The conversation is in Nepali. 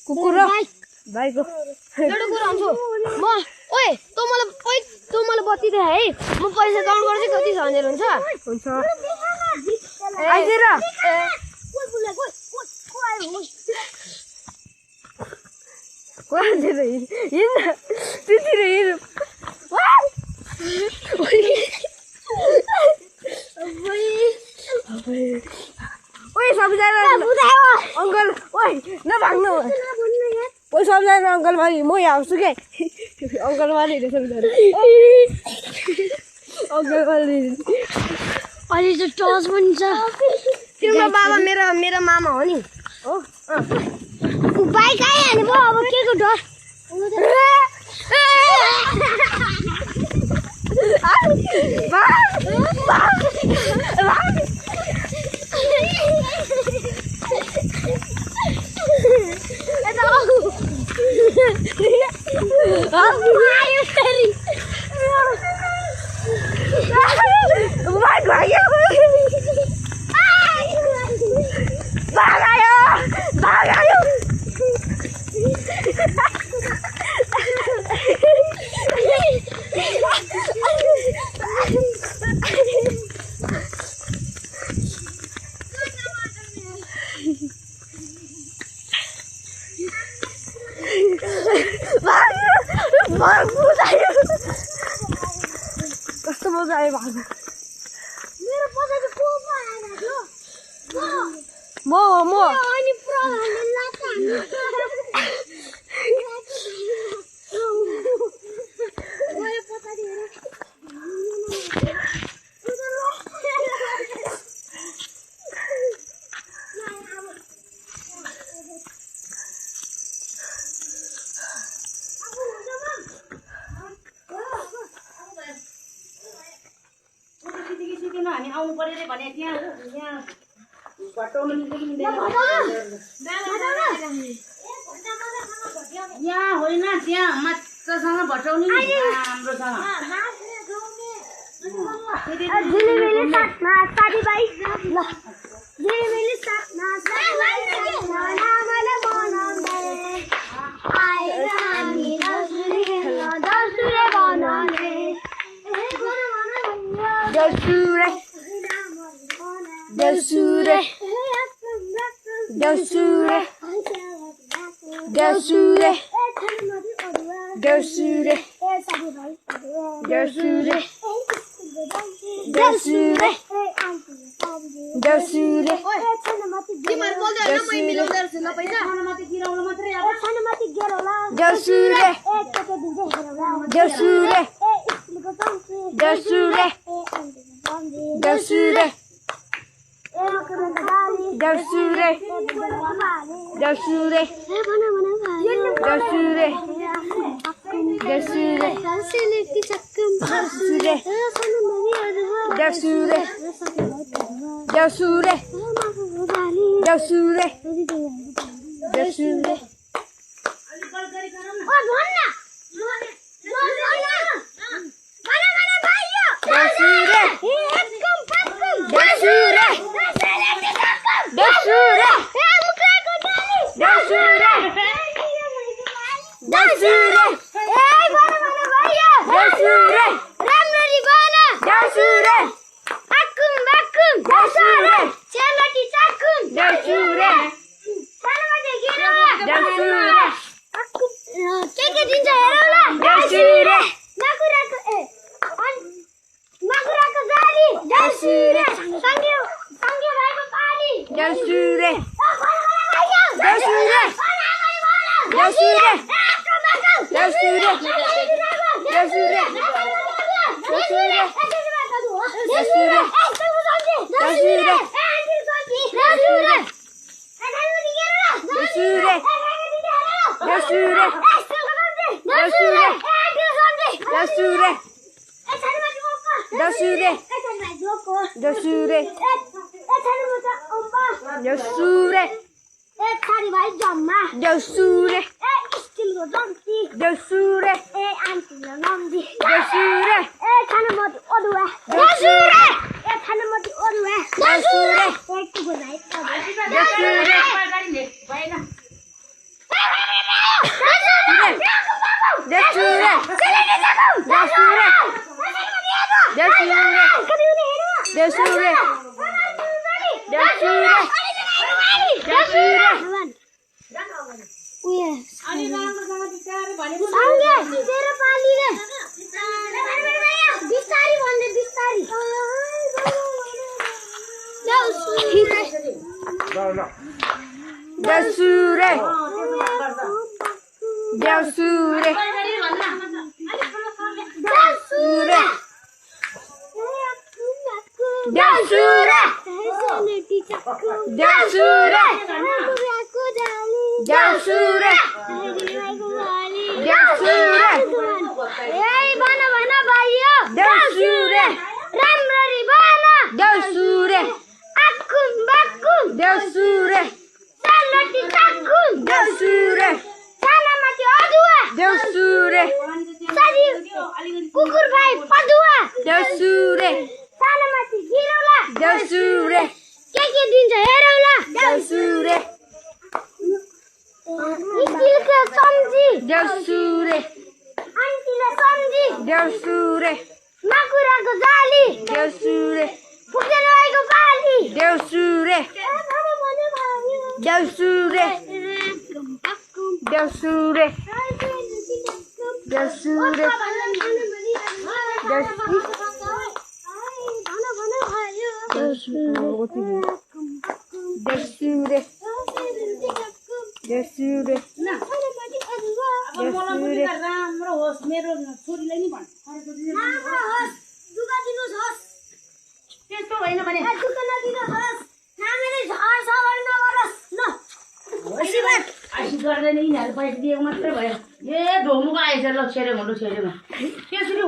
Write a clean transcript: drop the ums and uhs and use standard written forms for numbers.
कुकुर भाइको एउटा कुरा भन्छु म ओए तँ मलाई बत्ती दे है म पैसा काउन्ट गर्छु कति छ भनेर हुन्छ आइदिएर अंकल ओए नभाग्नु ओए सबजना अंकल भाइ म यहाँ आउँछु के अंकल भाइ सबजना अंकल भाइ अहिले त टर्च पनि छ तिम्रो बाबा मेरो मामा हो नि हो बाइक आइहाल्यो भयो अब के को डर कस्तो मजा आयो भाग्नु मेरो पछाडि को आइराख्यो म अनि पुरा हामी आउनु पर्यो रे भने त्यहाँ भट्टाउनु मिल्दैन यहाँ होइन त्यहाँ माछासँग भट्टाउनु राम्रोसँग Yes, उयो अनि राम्रोसँग बिस्तारै भनेको आउँगे तेरो पाली रे बिस्तारी भन्ने बिस्तारी देउसुरे देउसुरे देउसुरे देउसुरे देउसुरे देउसुरे देउसुरे ए भन भन भाइयो देउसुरे राम्ररी भन देउसुरे आकुम बाकुम देउसुरे सानोटी चाकुम देउसुरे सानामाथि अदुवा देउसुरे सादी कुकुर भाइ पदुवा देउसुरे सानामाथि गिरौला देउसुरे के दिन्छ हेरौला देउसुरे स्टिलको सम्झी देउसुरे आन्टीले सम्झी देउसुरे माकुराको जाली देउसुरे पुग्दैन रहेको पाली देउसुरे देउसुरे देउसुरे देउसुरे देउसुरे देउसुरे अब मलाई पनि त राम्रो होस् मेरो छोरीलाई नि भन् त्यस्तो होइन भने आशी गर्दैन यिनीहरू पैसा दिएको मात्रै भयो ए ढोमुको आएछ ल छेड्यो त्यसरी